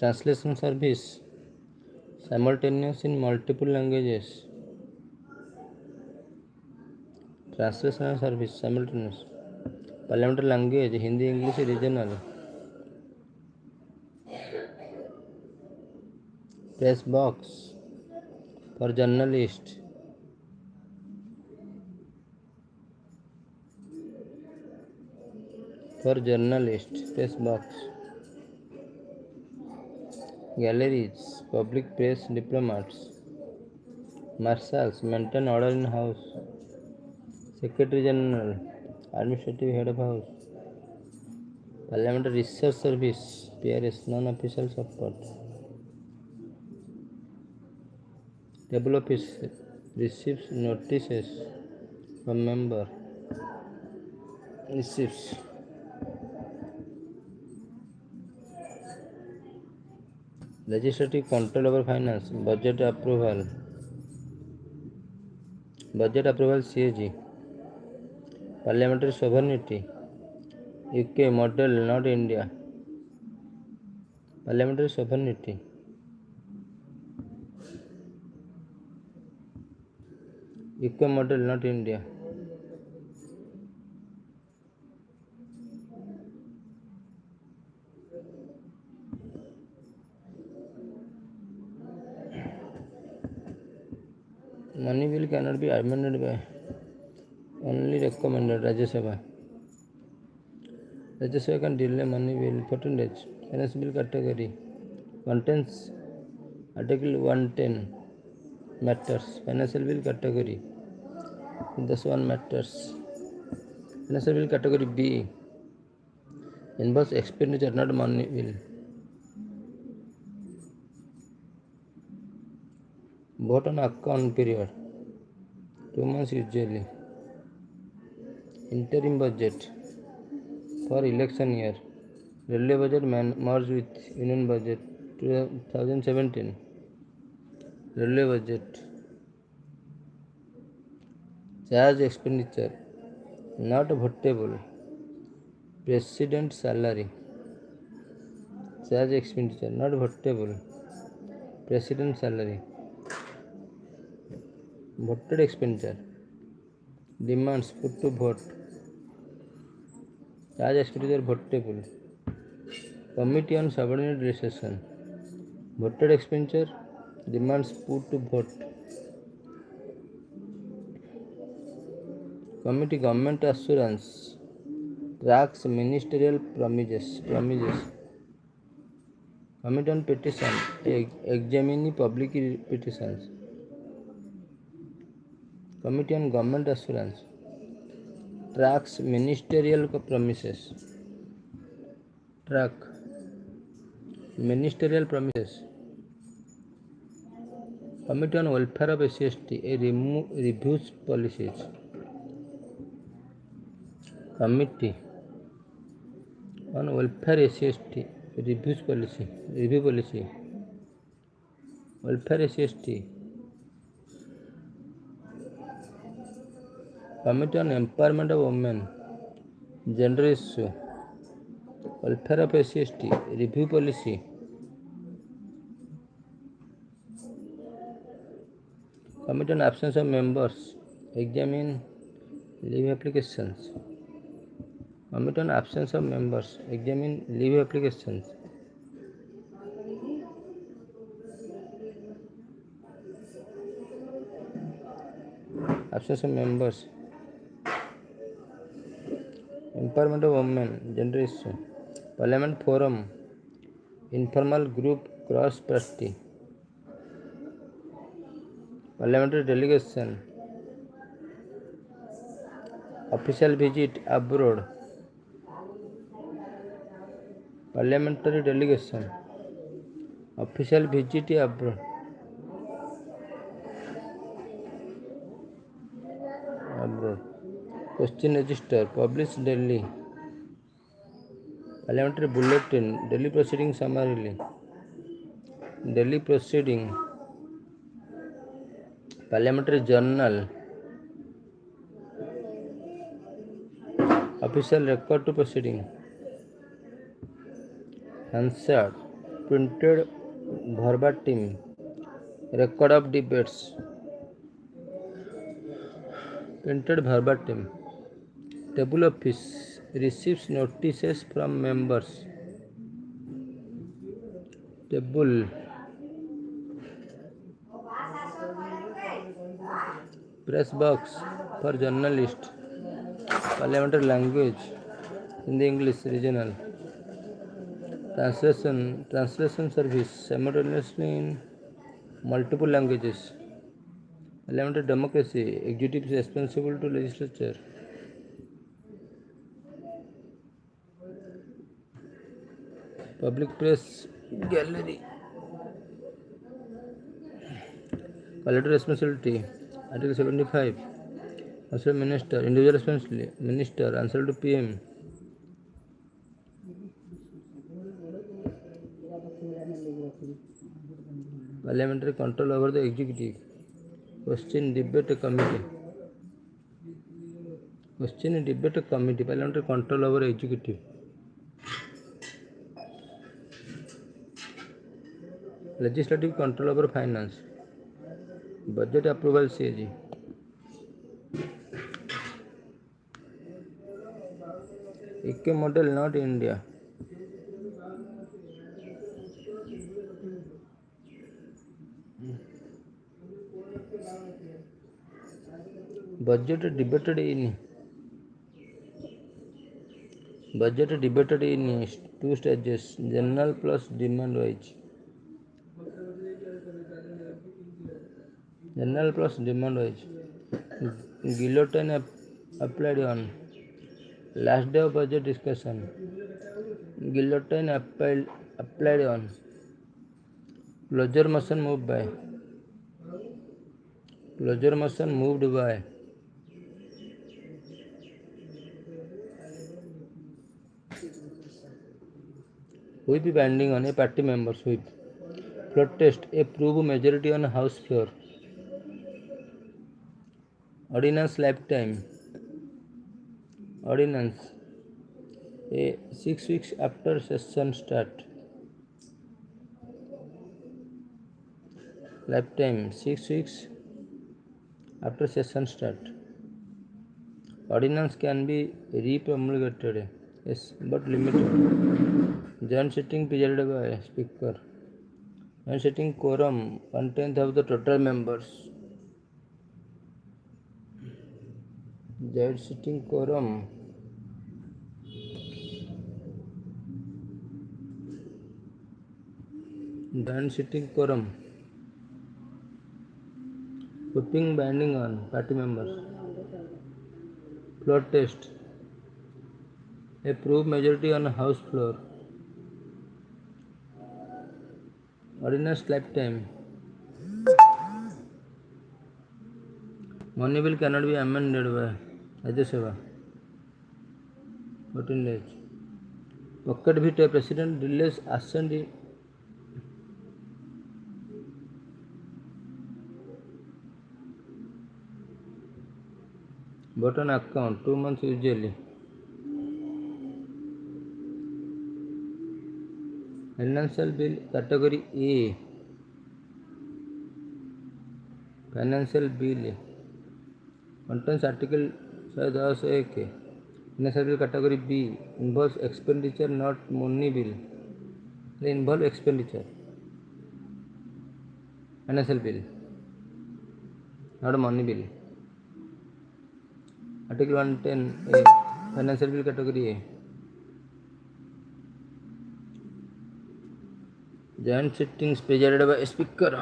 Translation service, simultaneous in multiple languages. Translation service, simultaneous. Parliamentary language, Hindi, English, regional. Press box for journalist. For journalist, press box. Galleries, public press diplomats. Marshals, maintain order in house. Secretary General, administrative head of house. Parliamentary research service, PRS, non-official support. Table office receives notices from member. Receives. Legislative control over finance, budget approval. Budget approval CAG. Parliamentary sovereignty, UK model, not India. Parliamentary sovereignty. UK model, not India. Money bill cannot be amended by, only recommended. Rajya Sabha. Rajya Sabha can delay money bill 14 days. Finance bill category contains Article 110 matters. Financial bill category. This one matters. Financial bill category B involves expenditure, not money bill. Vote on account period 2 months usually. Interim budget for election year. Railway budget merged with Union budget 2017. Railway budget. Charge expenditure not votable. President salary. Charge expenditure not votable. President salary. Voted expenditure. Demands put to vote. Charge expenditure votable. Committee on subordinate legislation. Voted expenditure. Demands put to vote. Committee government assurance. Tracks ministerial promises. Committee on petition. Examine public petitions. Committee on government assurance. Tracks ministerial promises. Track ministerial promises. Committee on welfare of SC/ST reviews policies. Committee on welfare SC/ST reviews policy. Review policy. Welfare SC/ST. Committee on empowerment of women. Gender issue. Welfare of SC/ST review policy. Committee on absence of members. Examine leave applications. Committee on absence of members. Examine leave applications. Absence of members. Empowerment of women. Gender issue. Parliament forum. Informal group cross party. Parliamentary delegation. Official visit abroad. Parliamentary delegation. Official visit abroad. Question register. Published daily. Parliamentary bulletin. Daily proceeding summarily. Daily proceeding. Parliamentary journal. Official record to proceeding. Hansard. Printed verbatim. Record of debates. Printed verbatim. Table office receives notices from members. Table. Press box for journalist. Parliamentary language. Hindi English regional. Translation service simultaneously in multiple languages. Parliamentary democracy. Executive responsible to legislature. Public press gallery. Parliamentary responsibility. Article 75. Answer minister. Individual responsibility. Minister. Answer to PM. Parliamentary control over the executive. Question debate committee. Question debate committee. Parliamentary control over executive. Legislative control over finance. Budget approval CAG. AK model, not India. Budget debated in two stages, general plus demand wise. General plus demand wise. Guillotine applied on last day of budget discussion. Guillotine applied on closure motion moved by. Closure motion moved by. Whip binding on a party member's whip. Floor test. A prove majority on house floor. Ordinance lifetime. Ordinance. 6 weeks after session start. Lifetime 6 weeks after session start. Ordinance can be re-promulgated, yes, but limited. Joint sitting presided by speaker. Joint sitting quorum 1/10 of the total members. Joint sitting quorum Whipping binding on party members. Floor test. A prove majority on house floor. Ordinance lifetime. Money bill cannot be amended by Rajya Sabha. 14 days. Pocket veto. President delays assent in vote on account 2 months usually. Financial bill category A. Financial bill contains article 110A. Financial bill category B involves expenditure, not money bill. They involve expenditure. Financial bill, not money bill. Article 110A. Financial bill category A. Joint sittings presided by speaker.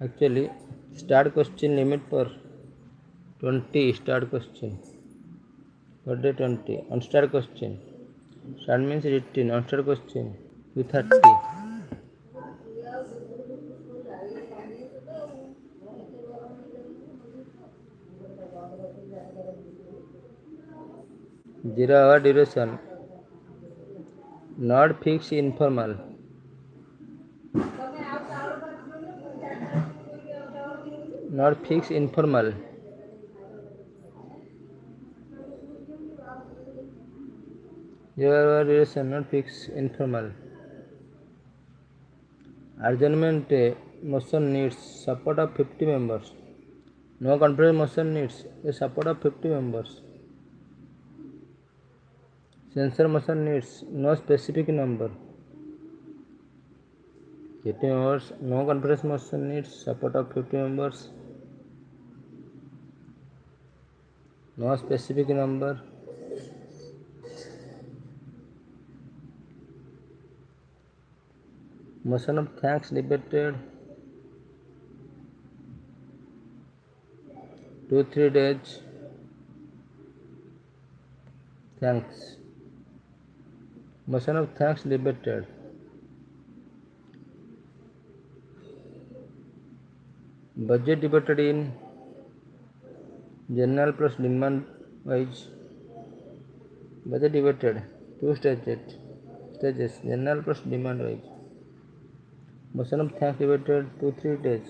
Actually, start question limit for 20 start question. Per day 20. Unstart question. Start means written. Unstart question with 30. Zero-hour duration. Not fixed, informal. not fixed, informal. Zerohour duration, not fixed, informal. Adjournment motion needs support of 50 members. No conference motion needs the support of 50 members. Sensor motion needs no specific number. 50 members. No conference motion needs support of 50 members. No specific number. Motion of thanks debated 2-3 days. Thanks. Motion of thanks debated. Budget debated in general plus demand wise. Budget debated 2 stages general plus demand wise. Motion of thanks debated 2-3 days.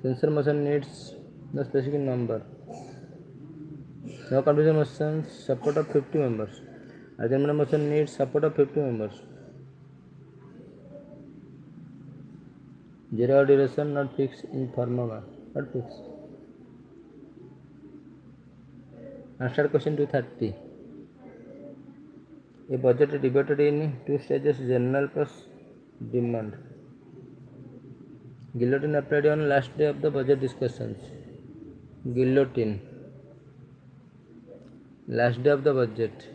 Sensor motion needs no specific number. No confusion motion support of 50 members. Adjournment motion needs support of 50 members. Zero duration not fixed, informal, not fixed. Answer question 230. A budget debated in 2 stages general plus demand. Guillotine applied on last day of the budget discussions. Guillotine. Last day of the budget.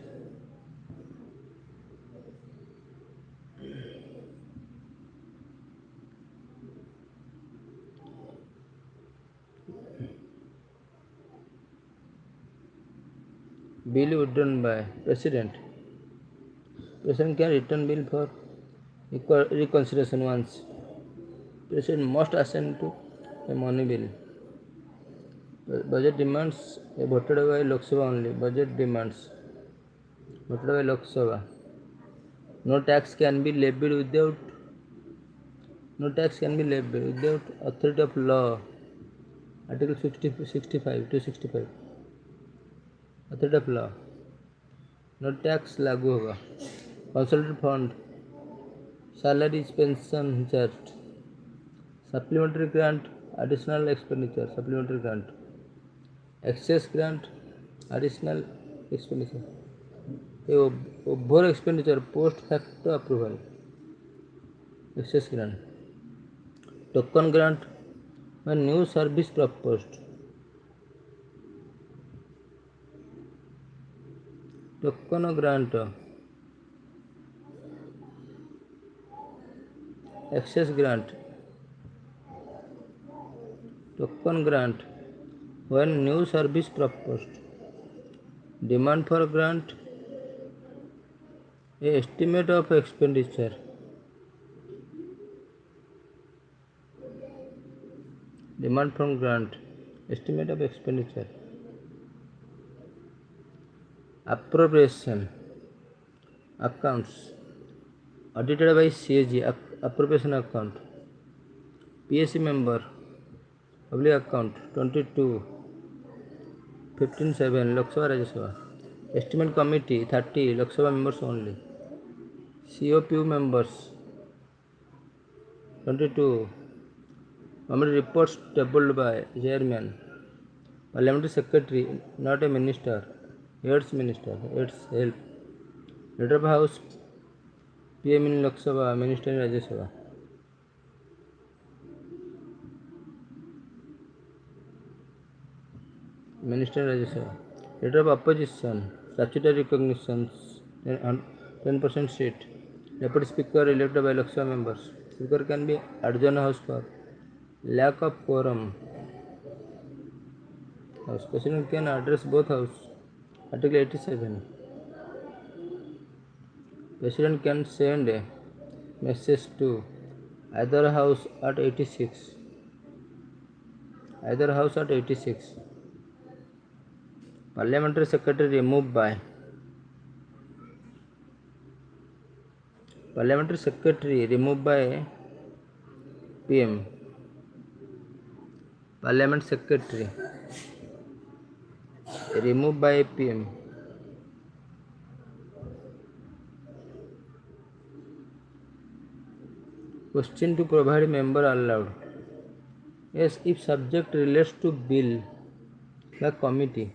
Bill withdrawn by President. President can return bill for reconsideration once. President must assent to a money bill. Budget demands voted by Lok Sabha only. Budget demands voted by Lok Sabha. No tax can be levied without authority of law. Article 65 to 65. Authority of law. No tax लागू होगा. Consolidated fund. Salaries, pension charged. Supplementary grant, additional expenditure. Supplementary grant. Excess grant, additional expenditure. Over expenditure, post facto approval. Excess grant. Token grant, when new service proposed. Token grant. Excess grant. Token grant, when new service proposed. Demand for grant, a estimate of expenditure. Demand from grant, estimate of expenditure. Appropriation, accounts, audited by CAG, appropriation account. PSC member, public account 22 15-7 Lok Sabha Rajya Sabha. Estimate committee 30 Lok Sabha members only. COPU members 22. Committee reports tabled by chairman. Parliamentary secretary, not a minister. Heads minister, heads help. Leader of House, PM in Lok Sabha, Minister in Rajya Sabha. Minister in Rajya Sabha. Leader of Opposition, statutory recognitions, 10% seat. Deputy Speaker elected by Lok Sabha members. Speaker can be adjourned House for lack of quorum. House President can address both House. Article 87. President can send a message to either House at 86. Either House at 86. Parliamentary Secretary removed by. Parliamentary Secretary removed by PM. Parliament Secretary. Removed by PM. Question to provide member allowed. Yes, if subject relates to bill by committee.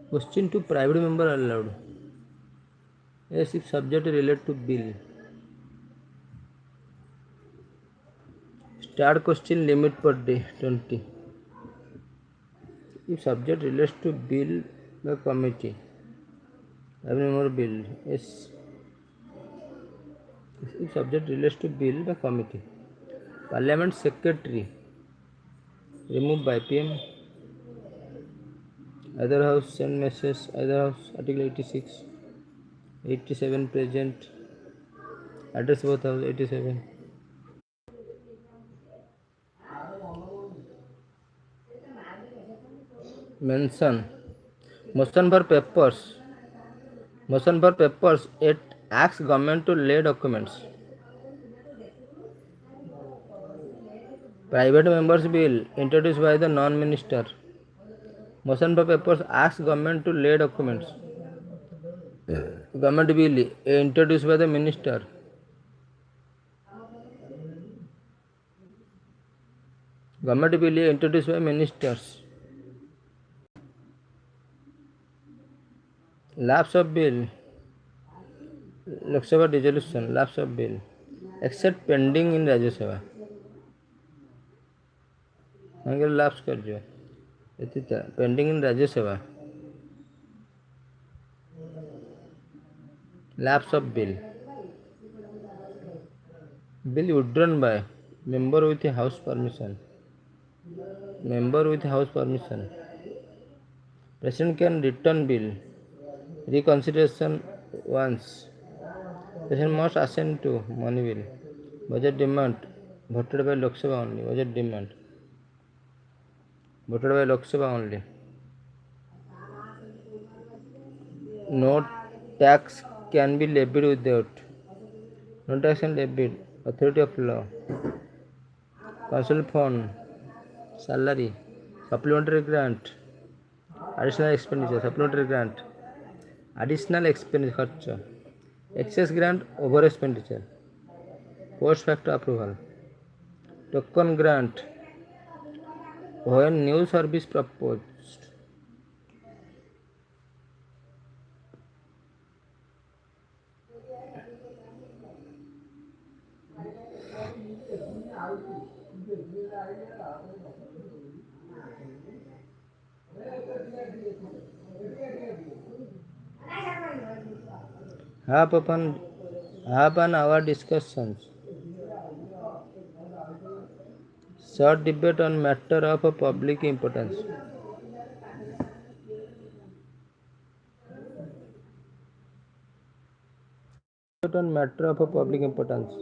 Question to private member allowed. Yes, if subject relate to bill. Start question limit per day 20. If subject relates to bill by committee. Private member bill. Yes. If subject relates to bill by committee. Parliament Secretary. Removed by PM. Either house send message. Either house Article 86. 87 present. Address both house 87. Mention. Motion for papers. Motion for papers. It asks government to lay documents. Private members bill introduced by the non-minister. Motion for papers asks government to lay documents. Government bill introduced by the minister. Government bill introduced by ministers. Lapse of bill. Lok Sabha dissolution. Lapse of bill. Except pending in Rajya Sabha. lapse कर जो pending in Rajya Sabha. Lapse of bill. Bill withdrawn by member with house permission. Member with house permission. President can return bill. Reconsideration once. President must assent to money bill. Budget demand voted by Lok Sabha only. Budget demand voted by Lok Sabha only. No tax can be levied without. No tax can levied. Authority of law. Council fund. Salary. Supplementary grant. Additional expenditure. Supplementary grant. Additional expenditure. Excess grant. Over expenditure. Post facto approval. Token grant. When new service proposed. Half an hour discussions. Short debate on matter of public importance. Debate on matter of public importance.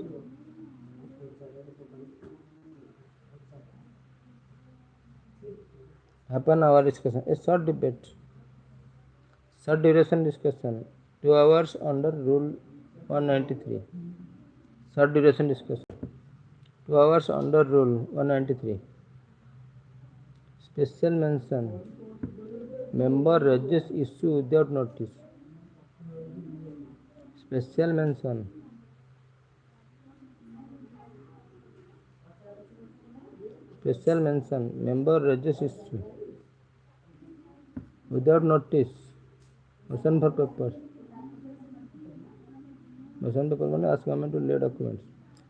Half an hour discussion. A short debate. Short duration discussion. 2 hours under Rule 193. Short duration discussion. 2 hours under Rule 193. Special mention. Member raises issue without notice. Special mention. Special mention. Member raises issue without notice. Motion for papers. Motion for papers ask government to lay documents.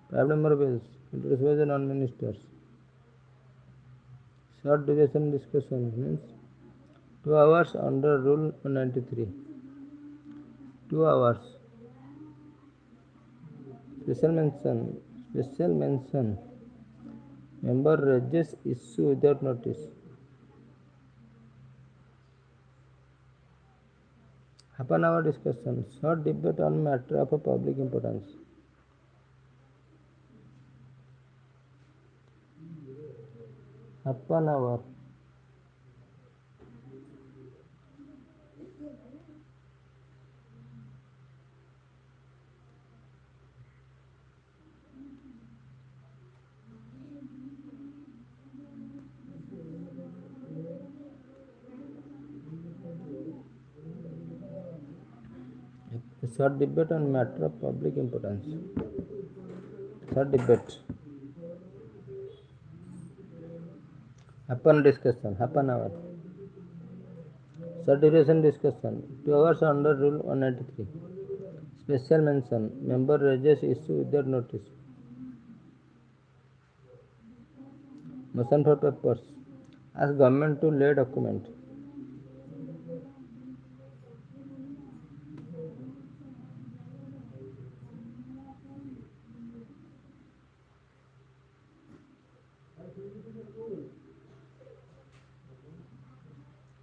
Private member bills introduced by the non-ministers. Short duration discussion means 2 hours under Rule 193. 2 hours. Special mention. Special mention. Member raises issue without notice. Half an hour discussion. Short debate on matter of public importance. Half an hour. A short debate on matter of public importance. Short debate. Half an discussion. Half an hour. Short duration discussion. 2 hours under Rule 193. Special mention. Member raises issue without notice. Motion for papers. Ask government to lay document.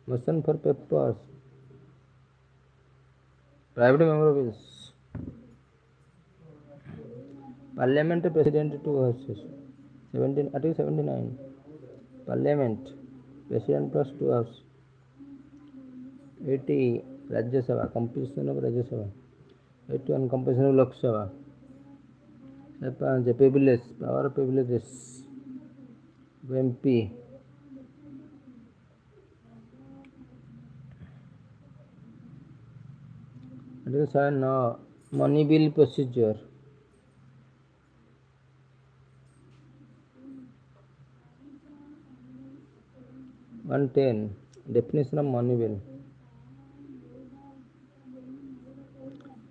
Motion for papers. Private member bills. Parliament President 2 houses. 17 Article 79. Parliament President plus 2 houses. 80 Rajya Sabha. Composition of Rajya Sabha. 81 composition of Lok Sabha. Privilege. Power of privileges. MP. Article 7 no. Money bill procedure. 110 definition of money bill.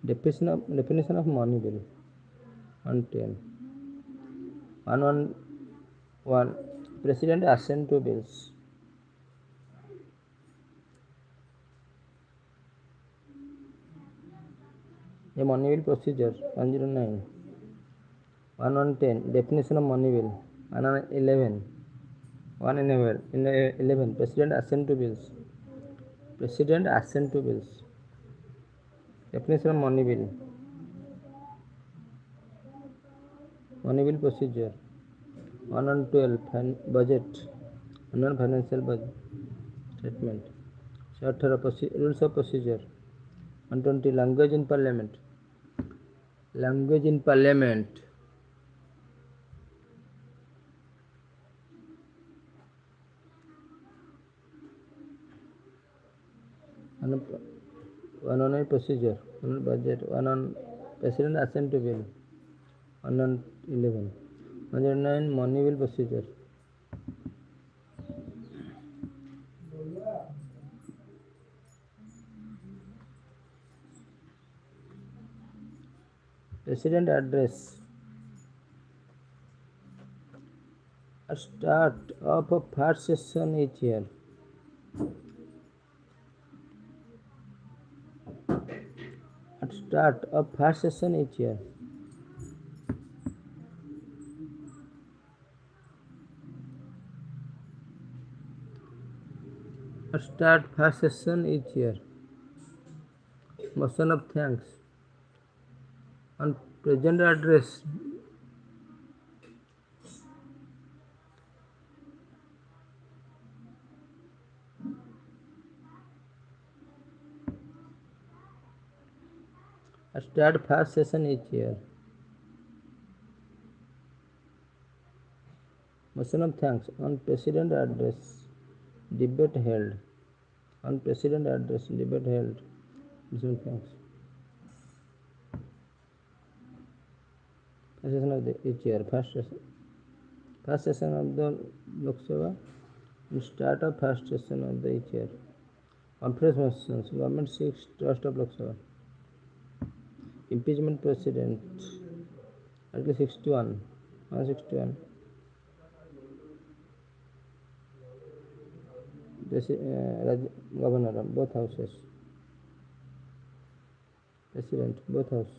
Definition of money bill. 110. 111 President assent to bills. A money bill procedure. 109. 110 definition of money bill. 111 111 President assent to bills. President assent to bills. Definition of money bill. Money bill procedure. 112 budget. 1 financial budget statement. 18 rules of procedure. 120 language in parliament. Language in parliament. 109 procedure. 1 budget. 1 on president assent to bill. 111 109 money bill procedure. President address. At start of a first session each year. At start of first session each year. At start first session each year. Motion of thanks. On present address. At start first session each year. Motion of thanks. On president address. Debate held. On president address. Debate held. Motion of thanks. First session of each year. First session of the Lok Sabha. Start of first session of the each year. Conference motions. Government seeks trust of Lok Sabha. Impeachment president. Article 61. 161. Governor of both houses. President, both houses.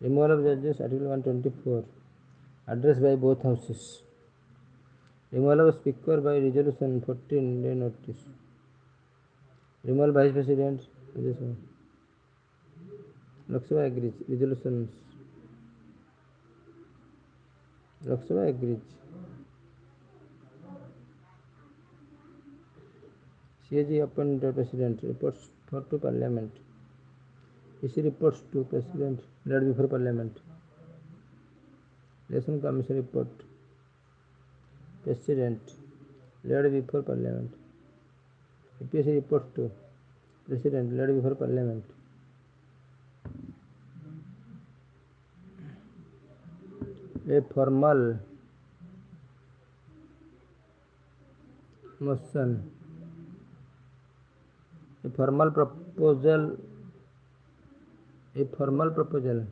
Removal of judges. Article 124. Address by both houses. Removal of speaker by resolution 14-day notice. Removal vice president. Lok Sabha agrees. Resolutions. Lok Sabha agrees. CAG appointed president. Reports to parliament. EC reports to president read before parliament. Election commission report. President read before parliament. APSC reports to president read before parliament. A formal motion, a formal proposal, a formal proposal.